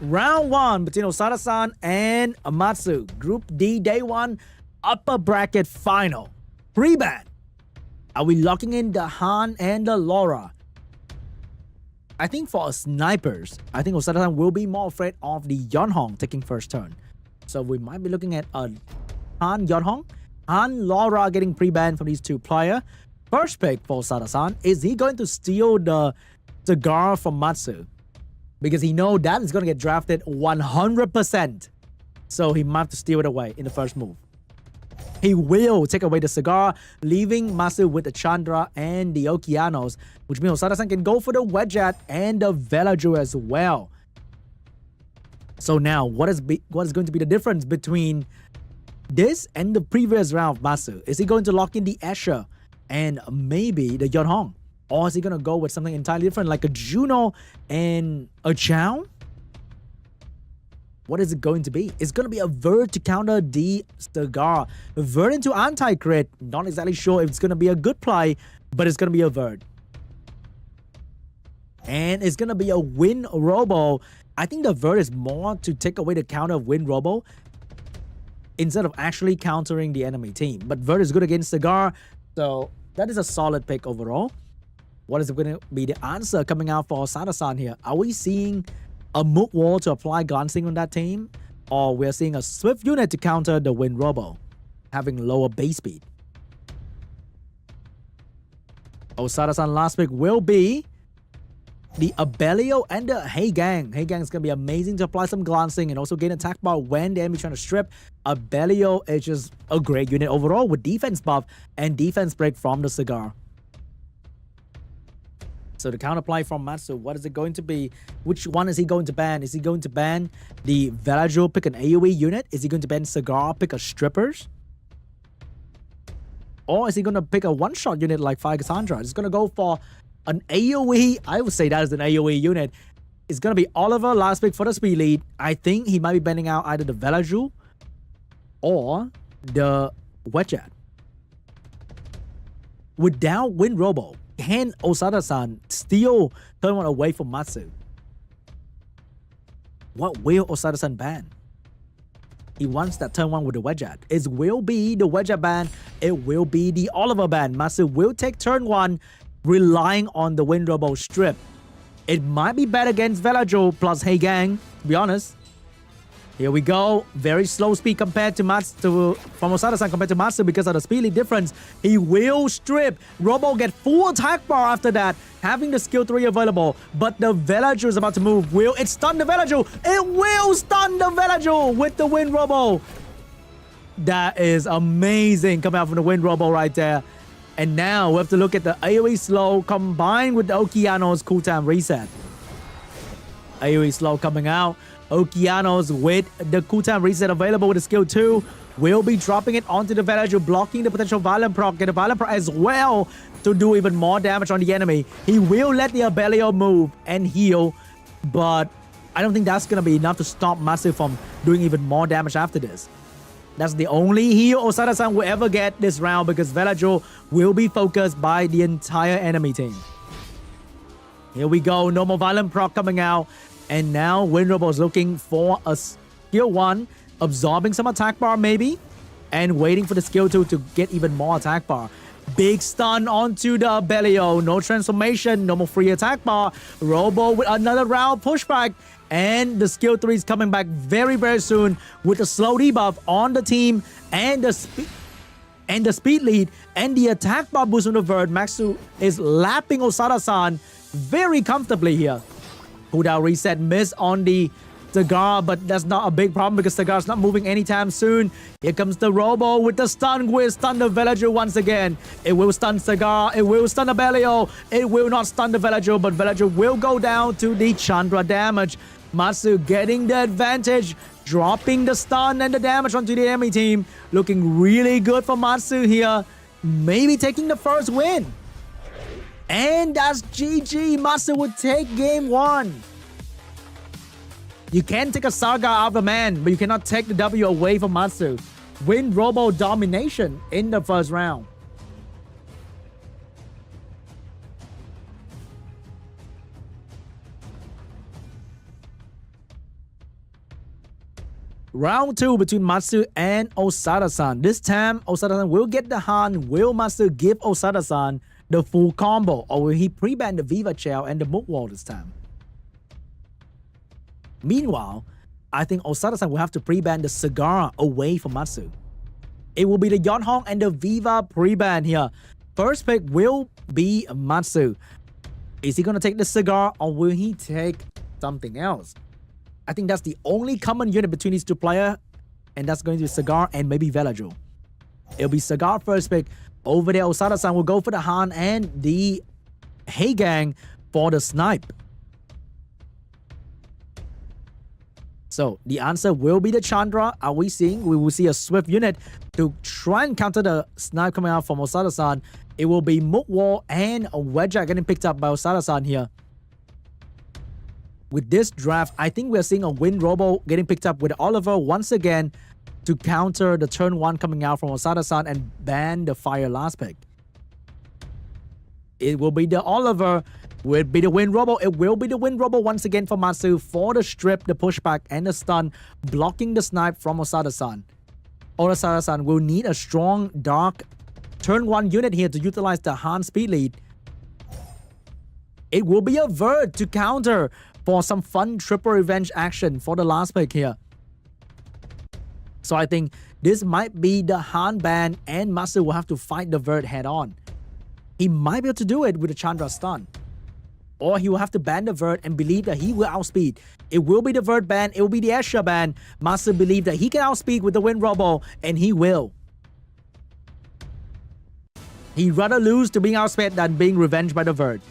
Round 1 between Osadasan and Matsu. Group D, day 1, upper bracket final. Pre-ban. Are we locking in the Han and the Laura? I think for snipers, I think Osadasan will be more afraid of the Yonhong taking first turn. So we might be looking at a Han Yonhong, Han Laura getting pre-banned from these two players. First pick for Osadasan, is he going to steal the cigar from Matsu? Because he knows that is going to get drafted 100%. So he might have to steal it away in the first move. He will take away the cigar, leaving Matsu with the Chandra and the Okeanos, which means Osadasan can go for the Wedgeat and the Velaju as well. So now, what is going to be the difference between this and the previous round of Matsu? Is he going to lock in the Escher and maybe the Yonhong? Or is he going to go with something entirely different like a Juno and a Chow? What is it going to be? It's going to be a Verd to counter the Cigar. Verd into anti-crit. Not exactly sure if it's going to be a good play, but it's going to be a Verd. And it's going to be a Win Robo. I think the Verd is more to take away the counter of Win Robo instead of actually countering the enemy team. But Verd is good against Cigar, so that is a solid pick overall. What is going to be the answer coming out for Osadasan here? Are we seeing a Mook Wall to apply glancing on that team? Or we're seeing a Swift unit to counter the Wind Robo, having lower base speed? Osadasan last pick will be the Abellio and the Hey Gang. Hey Gang is going to be amazing to apply some glancing and also gain attack bar when the enemy trying to strip. Abellio is just a great unit overall with defense buff and defense break from the Cigar. So the counterplay from Matsu, what is it going to be? Which one is he going to ban? Is he going to ban the Velaju, pick an AoE unit? Is he going to ban Cigar, pick a Strippers? Or is he going to pick a one-shot unit like Fire Cassandra? He's going to go for an AoE. I would say that is an AoE unit. It's going to be Oliver, last pick for the speed lead. I think he might be banning out either the Velaju or the Wedgeat. Without Win Robo, can Osadasan steal turn 1 away from Matsu? What will Osadasan ban? He wants that turn 1 with the Wedgeat. It will be the Wedgeat ban. It will be the Oliver ban. Matsu will take turn 1, relying on the Wind Robo strip. It might be bad against Velaju plus Hey Gang, to be honest. Here we go. Very slow speed compared to Matsu, from Osadasan compared to Matsu because of the speed lead difference. He will strip. Robo get full attack bar after that, having the skill 3 available. But the Velaju is about to move. Will it stun the Velaju? It will stun the Velaju with the Wind Robo. That is amazing coming out from the Wind Robo right there. And now we have to look at the AoE slow combined with the Okeanos cooldown reset. AoE slow coming out. Okeanos with the cooldown reset available with the skill 2 will be dropping it onto the Velaju, blocking the potential Violent Proc. Get a Violent Proc as well to do even more damage on the enemy. He will let the Abellio move and heal, but I don't think that's going to be enough to stop Matsu from doing even more damage after this. That's the only heal Osadasan will ever get this round because Velaju will be focused by the entire enemy team. Here we go. No more Violent Proc coming out. And now Wind Robo is looking for a skill 1, absorbing some attack bar maybe, and waiting for the skill 2 to get even more attack bar. Big stun onto the Abellio. No transformation, no more free attack bar. Robo with another round pushback. And the skill 3 is coming back very, very soon with a slow debuff on the team and the speed lead and the attack bar boost on the Verd. Matsu is lapping Osadasan very comfortably here. Cooldown reset miss on the Cigar, but that's not a big problem because Cigar's not moving anytime soon. Here comes the Robo with the stun. Will stun the Velaju once again. It will stun Cigar. It will stun the Abellio. It will not stun the Velaju, but Velaju will go down to the Chandra damage. Matsu getting the advantage, dropping the stun and the damage onto the enemy team. Looking really good for Matsu here. Maybe taking the first win. And that's GG. Matsu would take game 1. You can take a Saga out of the man, but you cannot take the W away from Matsu. Win Robo domination in the first round. Round 2 between Matsu and Osadasan. This time, Osadasan will get the Han. Will Matsu give Osadasan the full combo? Or will he pre-ban the Viva Shell and the Mook Wall this time? Meanwhile, I think Osadasan will have to pre-ban the Cigar away from Matsu. It will be the Yonhong and the Viva pre-ban here. First pick will be Matsu. Is he going to take the Cigar or will he take something else? I think that's the only common unit between these two players, and that's going to be Cigar and maybe Velajo. It'll be Cigar first pick. Over there, Osada-san will go for the Han and the Heigang for the snipe. So the answer will be the Chandra. Are we seeing? We will see a Swift unit to try and counter the snipe coming out from Osada-san. It will be Mook Wall and a Wedge getting picked up by Osada-san here. With this draft, I think we're seeing a Wind Robo getting picked up with Oliver once again to counter the turn 1 coming out from Osada-san and ban the Fire last pick. It will be the Oliver, will be the Wind Robo. It will be the Wind Robo once again for Matsu for the strip, the pushback, and the stun, blocking the snipe from Osada-san. Osada-san will need a strong, dark turn 1 unit here to utilize the Han speed lead. It will be a Vert to counter for some fun triple revenge action for the last pick here. So I think this might be the Han ban and Matsu will have to fight the Vert head on. He might be able to do it with the Chandra stun. Or he will have to ban the Vert and believe that he will outspeed. It will be the Vert ban, it will be the Escher ban. Matsu believe that he can outspeed with the Wind Robo, and he will. He'd rather lose to being outsped than being revenged by the Vert.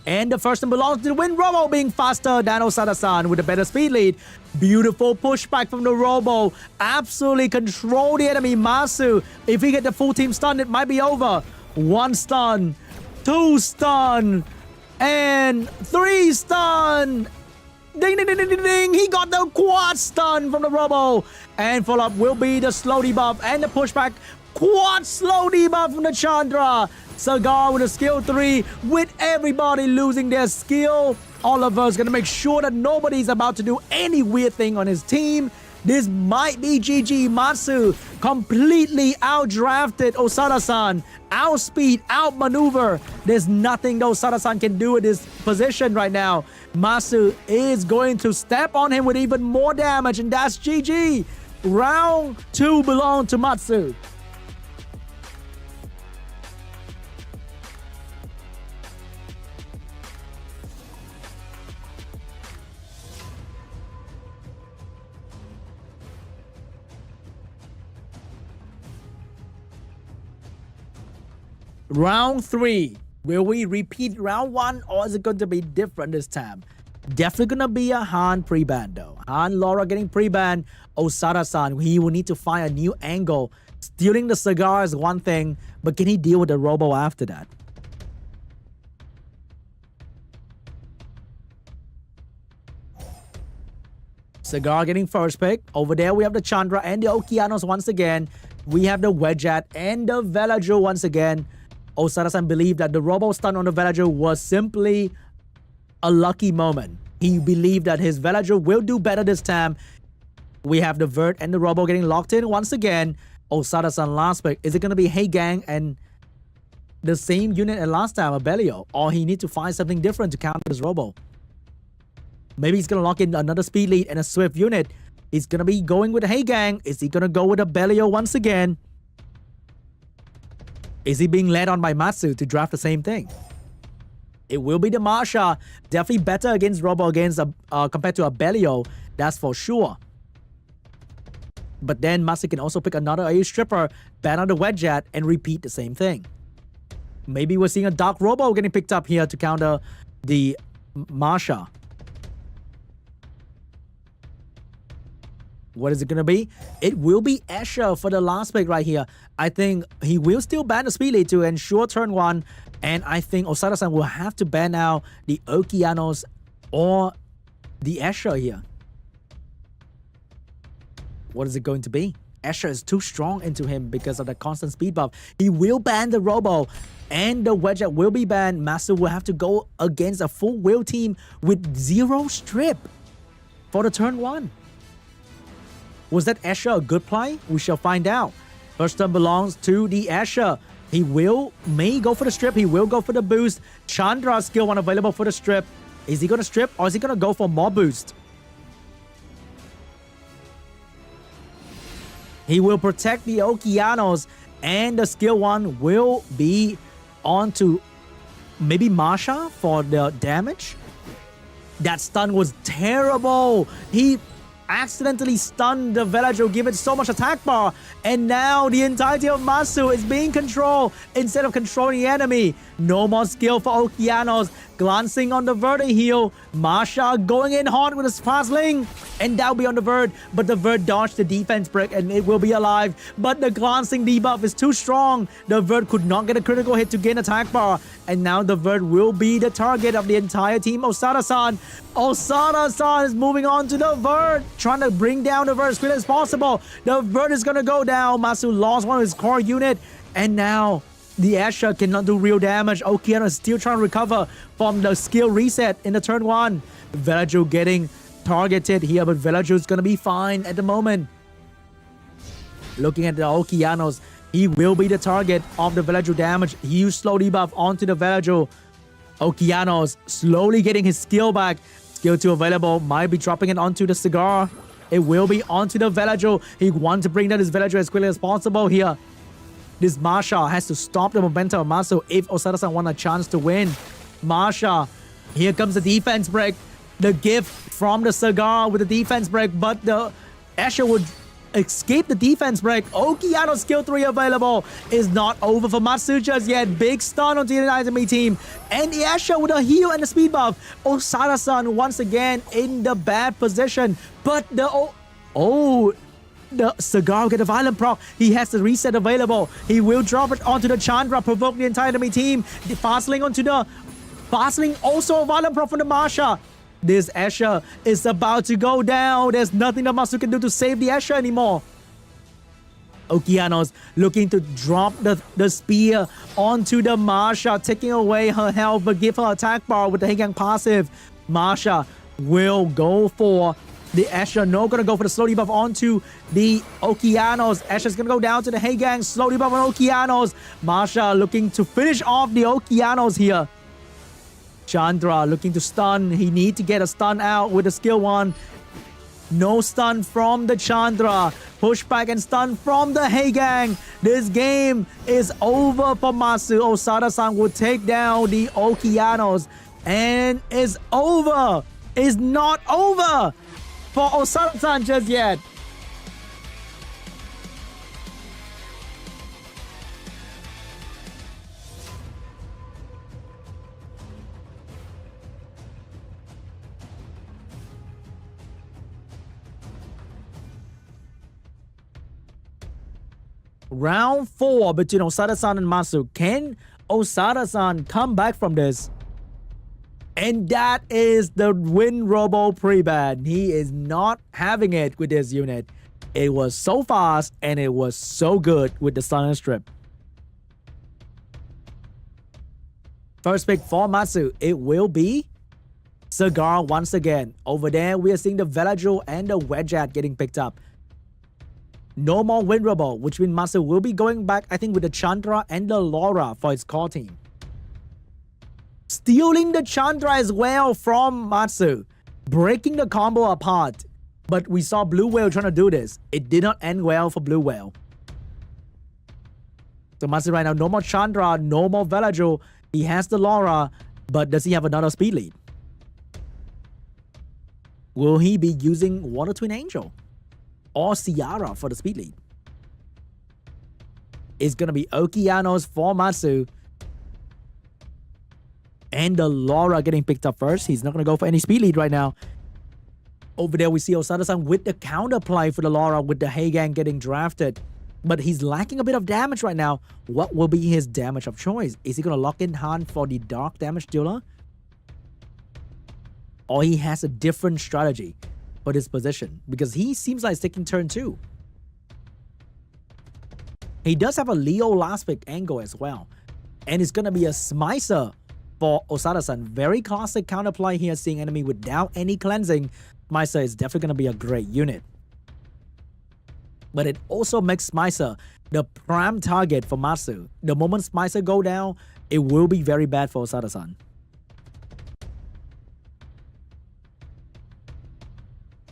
And the first one belongs to the Wind Robo being faster than Osada-san with a better speed lead. Beautiful pushback from the Robo. Absolutely control the enemy. Matsu, if he get the full team stun, it might be over. 1 stun, 2 stun, and 3 stun. Ding, ding, ding, ding, ding, ding. He got the quad stun from the Robo. And follow up will be the slow debuff and the pushback. Quad slow debuff from the Chandra. Cigar with a skill 3 with everybody losing their skill. Oliver's gonna make sure that nobody's about to do any weird thing on his team. This might be GG. Matsu completely outdrafted Osada-san. Outspeed, outmaneuver. There's nothing that Osada-san can do at this position right now. Matsu is going to step on him with even more damage, and that's GG. Round 2 belongs to Matsu. Round 3. Will we repeat round 1 or is it going to be different this time? Definitely going to be a Han pre-ban though. Han Laura getting pre-ban. Osada-san, he will need to find a new angle. Stealing the Cigar is one thing, but can he deal with the Robo after that? Cigar getting first pick. Over there we have the Chandra and the Okeanos once again. We have the Wedgeat and the Velajo once again. Osada-san believed that the Robo stun on the Velajo was simply a lucky moment. He believed that his Velajo will do better this time. We have the Vert and the Robo getting locked in once again. Osada-san last pick. Is it going to be Heigang and the same unit as last time, a Belio? Or he needs to find something different to counter this Robo? Maybe he's going to lock in another speed lead and a Swift unit. He's going to be going with the Heigang. Is he going to go with a Belio once again? Is he being led on by Matsu to draft the same thing? It will be the Marsha. Definitely better against Robo against compared to a Belio. That's for sure. But then Matsu can also pick another AU Stripper, ban on the Wedgeat, and repeat the same thing. Maybe we're seeing a Dark Robo getting picked up here to counter the Marsha. What is it going to be? It will be Escher for the last pick right here. I think he will still ban the speed lead to ensure turn 1. And I think Osada-san will have to ban out the Okeanos or the Escher here. What is it going to be? Escher is too strong into him because of the constant speed buff. He will ban the Robo and the Wedgeat will be banned. Matsu will have to go against a full will team with 0 strip for the turn 1. Was that Asher a good play? We shall find out. First turn belongs to the Asher. He may go for the strip. He will go for the boost. Chandra skill 1 available for the strip. Is he going to strip or is he going to go for more boost? He will protect the Okeanos, and the skill 1 will be onto maybe Masha for the damage. That stun was terrible. He accidentally stunned the villager, give it so much attack bar, and now the entirety of Matsu is being controlled instead of controlling the enemy. No more skill for Okeanos. Glancing on the Verd heal. Masha going in hard with his fast link, and that'll be on the Verd, but the Verd dodged the defense break and it will be alive. But the glancing debuff is too strong. The Verd could not get a critical hit to gain attack bar, and now the Verd will be the target of the entire team. Osadasan. Osadasan is moving on to the Verd, trying to bring down the Verd as quickly as possible. The Verd is gonna go down. Matsu lost one of his core unit, and now the Asher cannot do real damage. Okeano is still trying to recover from the skill reset in the turn 1. Villager getting targeted here, but Villager is gonna be fine at the moment. Looking at the Okeanos, he will be the target of the Villager damage. Huge slow debuff onto the Villager. Okeanos slowly getting his skill back. Skill 2 available, might be dropping it onto the Cigar. It will be onto the Villager. He wants to bring down his Villager as quickly as possible here. This Masha has to stop the momentum of Matsu if Osadasan want a chance to win. Masha, here comes the defense break. The gift from the Cigar with the defense break, but the Asher would escape the defense break. Okeano skill 3 available. Is not over for Matsu just yet. Big stun onto the enemy team. And the Asher with a heal and a speed buff. Osadasan once again in the bad position. But the Cigar get a violent proc. He has the reset available. He will drop it onto the Chandra, provoke the entire enemy team. The fastling onto the fastling, also a violent proc from the Masha. This Asher is about to go down. There's nothing that Matsu can do to save the Asher anymore. Okeanos looking to drop the spear onto the Masha, taking away her health but give her attack bar with the Heigang passive. Masha will go for the Asher. No, gonna go for the slow debuff onto the Okeanos. Asher's gonna go down to the Heigang. Slow debuff on Okeanos. Masha looking to finish off the Okeanos here. Chandra looking to stun. He need to get a stun out with the skill 1. No stun from the Chandra. Pushback and stun from the Heigang. This game is over for Matsu. Osadasan will take down the Okeanos. And it's over. It's not over for Osadasan just yet. Round 4 between Osadasan and Matsu. Can Osadasan come back from this? And that is the win Robo pre-ban. He is not having it with this unit. It was so fast and it was so good with the stun and strip. First pick for Matsu, it will be Cigar once again. Over there, we are seeing the Villager and the Wedgeat getting picked up. No more win Robo, which means Matsu will be going back, I think, with the Chandra and the Laura for his core team. Stealing the Chandra as well from Matsu, breaking the combo apart. But we saw Blue Whale trying to do this. It did not end well for Blue Whale. So Matsu right now, no more Chandra, no more Villager. He has the Laura, but does he have another speed lead? Will he be using Water Twin Angel or Ciara for the speed lead? It's going to be Okeanos for Matsu. And the Laura getting picked up first. He's not going to go for any speed lead right now. Over there, we see Osadasan with the counter play for the Laura with the Heigang getting drafted. But he's lacking a bit of damage right now. What will be his damage of choice? Is he going to lock in hand for the dark damage dealer? Or he has a different strategy for this position? Because he seems like he's taking turn 2. He does have a Leo last pick angle as well. And it's going to be a Smicer for Osadasan. Very classic counterplay here, seeing enemy without any cleansing. Smicer is definitely going to be a great unit. But it also makes Smicer the prime target for Matsu. The moment Smicer go down, it will be very bad for Osadasan.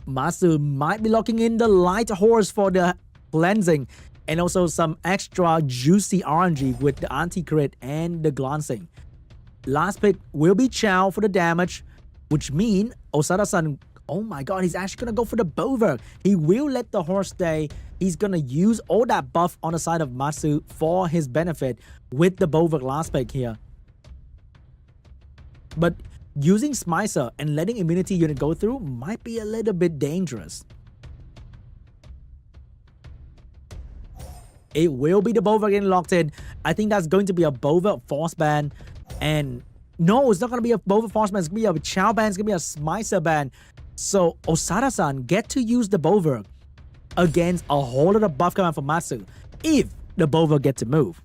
Matsu might be locking in the light horse for the cleansing and also some extra juicy RNG with the anti-crit and the glancing. Last pick will be Chow for the damage, which means Osadasan, oh my god, he's actually gonna go for the Bover. He will let the horse stay. He's gonna use all that buff on the side of Matsu for his benefit with the Bover last pick here. But using Smicer and letting immunity unit go through might be a little bit dangerous. It will be the Bover getting locked in. I think that's going to be a Bover force ban. And no, it's not going to be a Bover force ban. It's going to be a Chow ban. It's going to be a Smicer ban. So Osada-san get to use the Bover against a whole lot of buff coming from Matsu if the Bover get to move.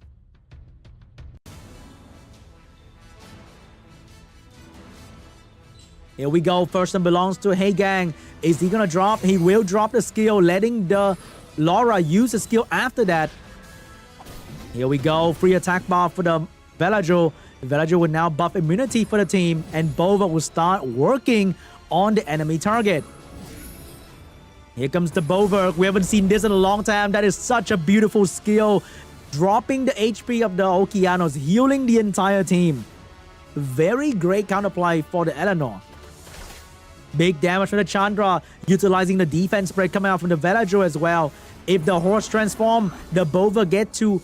Here we go. First one belongs to Hey Gang. Is he going to drop? He will drop the skill, letting the Laura use the skill after that. Here we go. Free attack bar for the Velajo. Velajo will now buff immunity for the team, and Bova will start working on the enemy target. Here comes the Bover. We haven't seen this in a long time. That is such a beautiful skill. Dropping the HP of the Okeanos, healing the entire team. Very great counterplay for the Eleanor. Big damage from the Chandra, utilizing the defense break coming out from the Velajo as well. If the horse transform, the Bover get to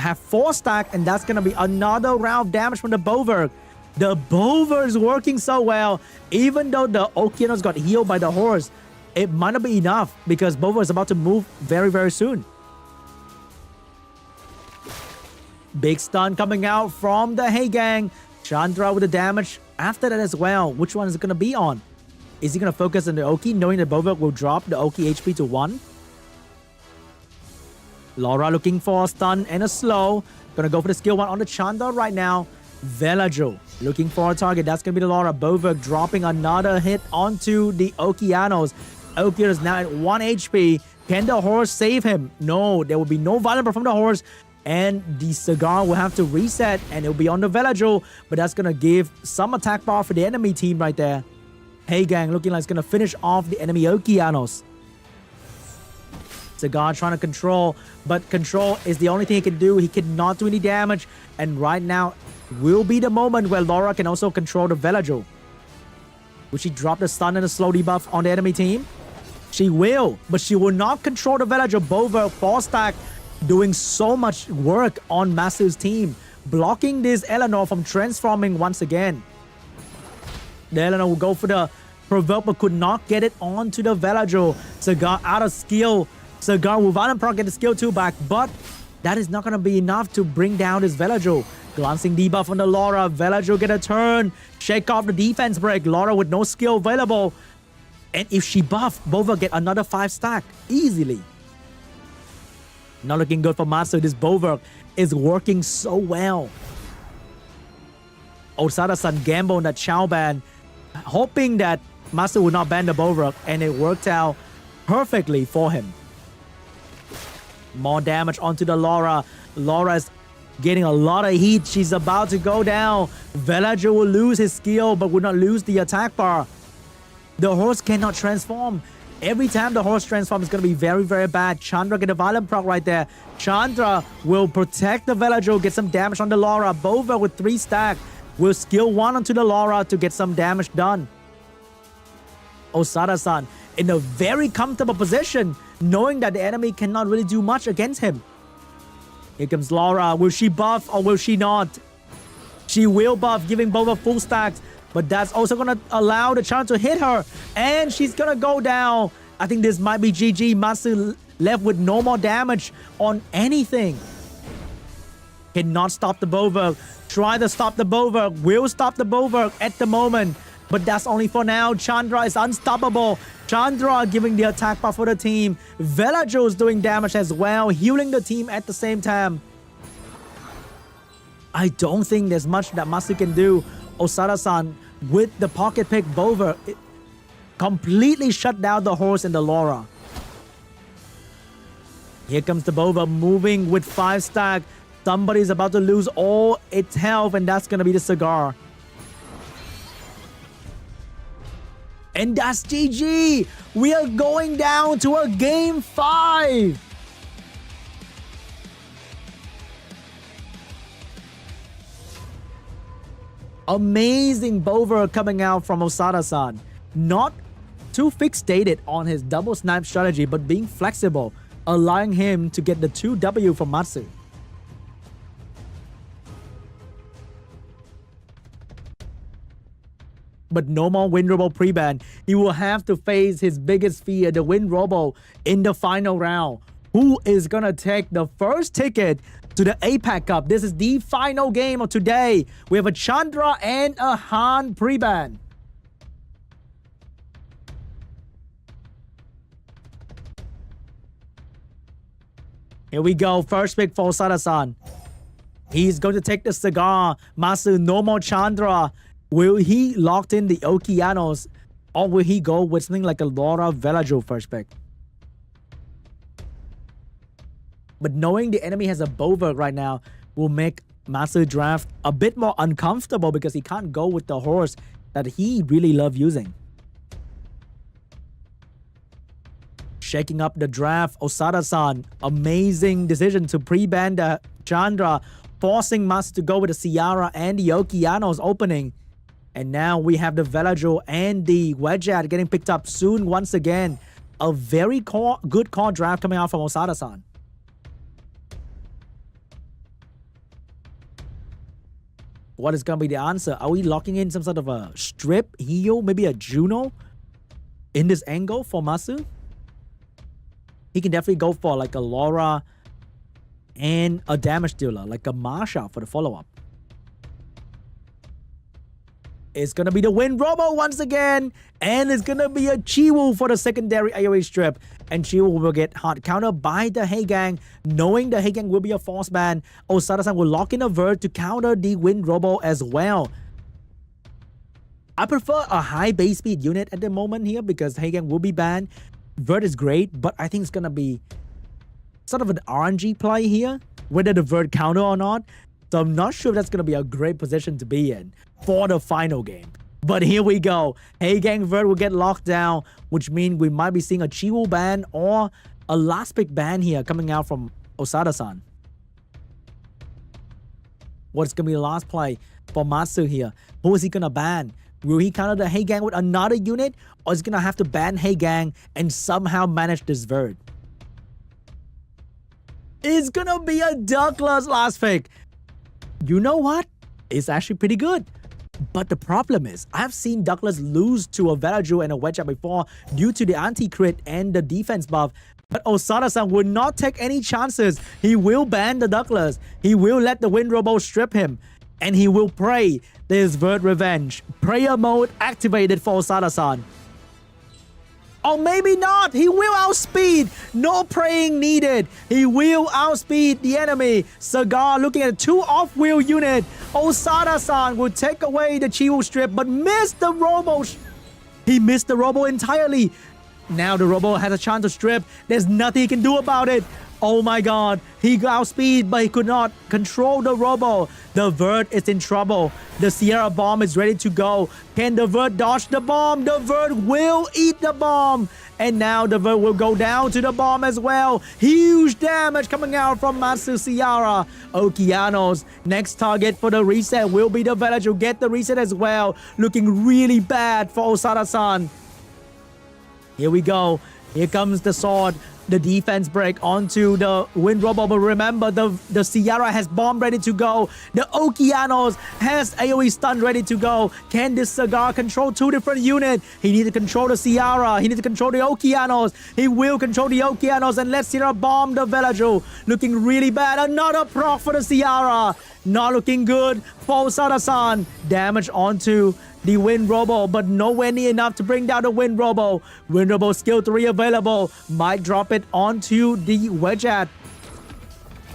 have 4 stack, and that's going to be another round of damage from the Bover. The Bover is working so well. Even though the Okeanos got healed by the horse, it might not be enough because Bover is about to move very, very soon. Big stun coming out from the Hey Gang. Chandra with the damage after that as well. Which one is it going to be on? Is he going to focus on the Oki, knowing that Bover will drop the Oki HP to 1? Laura looking for a stun and a slow. Gonna go for the skill 1 on the Chandra right now. Velajo looking for a target. That's gonna be the Laura. Bover dropping another hit onto the Okeanos. Okeanos now at 1 HP. Can the horse save him? No, there will be no vulnerable from the horse. And the Cigar will have to reset, and it'll be on the Velajo. But that's gonna give some attack bar for the enemy team right there. Hey Gang looking like it's gonna finish off the enemy Okeanos. Cigar trying to control, but control is the only thing he can do. He cannot do any damage, and right now will be the moment where Laura can also control the Velajo. Will she drop the stun and the slow debuff on the enemy team? She will, but she will not control the Velajo. Bover 4 stack doing so much work on Matsu's team, blocking this Eleanor from transforming once again. The Eleanor will go for the provoke, but could not get it onto the Velajo. Cigar out of skill. Cigar will Valenproc get the skill 2 back, but that is not going to be enough to bring down this Velajo. Glancing debuff on the Laura. Velajo get a turn. Shake off the defense break. Laura with no skill available. And if she buff, Bover get another 5 stack easily. Not looking good for Matsu. This Bover is working so well. Osada-san gamble on that Chow ban, hoping that Matsu would not ban the Bover, and it worked out perfectly for him. More damage onto the Laura. Laura's getting a lot of heat. She's about to go down. Velajo will lose his skill, but will not lose the attack bar. The horse cannot transform. Every time the horse transforms, it's going to be very, very bad. Chandra get a violent proc right there. Chandra will protect the Velajo, get some damage on the Laura. Bover with 3 stack will skill 1 onto the Laura to get some damage done. Osada-san in a very comfortable position, knowing that the enemy cannot really do much against him. Here comes Laura. Will she buff or will she not? She will buff, giving Bover full stacks, but that's also going to allow the Chandra to hit her, and she's going to go down. I think this might be GG. Matsu left with no more damage on anything. Cannot stop the Bover. Try to stop the Bover. Will stop the Bover at the moment, but that's only for now. Chandra is unstoppable. Chandra giving the attack buff for the team. Velajo is doing damage as well, healing the team at the same time. I don't think there's much that Matsu can do. Osada-san with the pocket pick Bover completely shut down the horse and the Laura. Here comes the Bova moving with 5 stack. Somebody's about to lose all its health, and that's going to be the Cigar. And that's GG. We are going down to a game 5. Amazing Bova coming out from Osadasan. Not too fixated on his double snipe strategy, but being flexible, allowing him to get the 2W from Matsu. But no more Wind Robo pre-ban. He will have to face his biggest fear, the Wind Robo, in the final round. Who is gonna take the first ticket to the APAC Cup? This is the final game of today. We have a Chandra and a Han pre-ban. Here we go. First pick for Osadasan. He's going to take the Cigar. Matsu, no more Chandra. Will he lock in the Okeanos, or will he go with something like a Laura Velajo first pick? But knowing the enemy has a Bova right now will make Matsu draft a bit more uncomfortable because he can't go with the horse that he really loves using. Shaking up the draft, Osadasan, amazing decision to pre-ban the Chandra, forcing Matsu to go with the Sierra and the Okeanos opening. And now we have the Velajo and the Wedgeat getting picked up soon once again. A very good call draft coming out from Osadasan. What is going to be the answer? Are we locking in some sort of a strip, heal, maybe a Juno in this angle for Matsu? He can definitely go for like a Laura and a damage dealer, like a Marsha for the follow-up. It's going to be the Wind Robo once again. And it's going to be a Chiwu for the secondary AoE strip. And Chiwu will get hard countered by the Heigang. Knowing the Heigang will be a force ban, Osadasan will lock in a Vert to counter the Wind Robo as well. I prefer a high base speed unit at the moment here because Heigang will be banned. Vert is great, but I think it's going to be sort of an RNG play here, whether the Vert counter or not. So I'm not sure if that's going to be a great position to be in for the final game. But here we go. Heigang Vert will get locked down, which means we might be seeing a Chiwu ban or a last pick ban here coming out from Osadasan. What's going to be the last play for Matsu here? Who is he going to ban? Will he counter the Heigang with another unit? Or is he going to have to ban Heigang and somehow manage this Vert? It's going to be a Douglas last pick. You know what? It's actually pretty good. But the problem is, I've seen Douglas lose to a Velajo and a Wedgeat before due to the anti-crit and the defense buff. But Osadasan will not take any chances. He will ban the Douglas. He will let the Wind Robo strip him. And he will pray this Vert revenge. Prayer mode activated for Osadasan. Or maybe not. He will outspeed. No praying needed. He will outspeed the enemy. Cigar looking at 2 off-wheel unit. Osadasan will take away the Chiwu strip, but missed the Robo. He missed the Robo entirely. Now the Robo has a chance to strip. There's nothing he can do about it. Oh my god. He outspeed, but he could not control the Robo. The Vert is in trouble. The Sierra bomb is ready to go. Can the Vert dodge the bomb? The Vert will eat the bomb. And now the Vert will go down to the bomb as well. Huge damage coming out from Matsu Sierra. Okeanos. Next target for the reset will be the Velajo. Get the reset as well. Looking really bad for Osadasan. Here we go. Here comes the sword. The defense break onto the Wind Robo, but remember the Sierra has bomb ready to go. The Okeanos has AoE stun ready to go. Can this Cigar control 2 different units? He needs to control the Sierra. He needs to control the Okeanos. He will control the Okeanos and let Sierra bomb the Velajo. Looking really bad. Another proc for the Sierra. Not looking good for Osadasan. Damage onto the Wind Robo, but nowhere near enough to bring down the Wind Robo. Wind Robo skill 3 available. Might drop it onto the Wedgeat.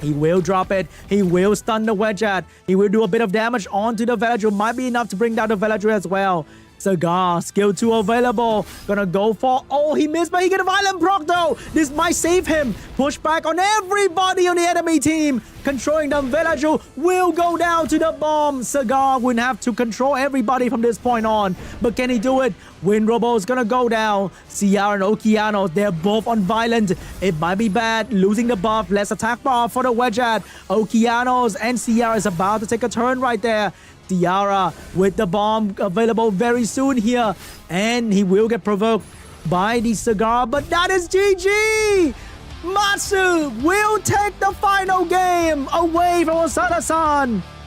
He will drop it. He will stun the Wedgeat. He will do a bit of damage onto the Velajo. Might be enough to bring down the Velajo as well. Cigar, skill 2 available. Gonna go for... Oh, he missed, but he get a violent proc though. This might save him. Push back on everybody on the enemy team. Controlling them. Velaju will go down to the bomb. Cigar will have to control everybody from this point on. But can he do it? Wind Robo is gonna go down. Ciara and Okeanos, they're both on violent. It might be bad. Losing the buff. Less attack bar for the Wedgeat. Okeanos and Ciara is about to take a turn right there. Ciara with the bomb available very soon here. And he will get provoked by the Cigar. But that is GG! Matsu will take the final game away from Osadasan.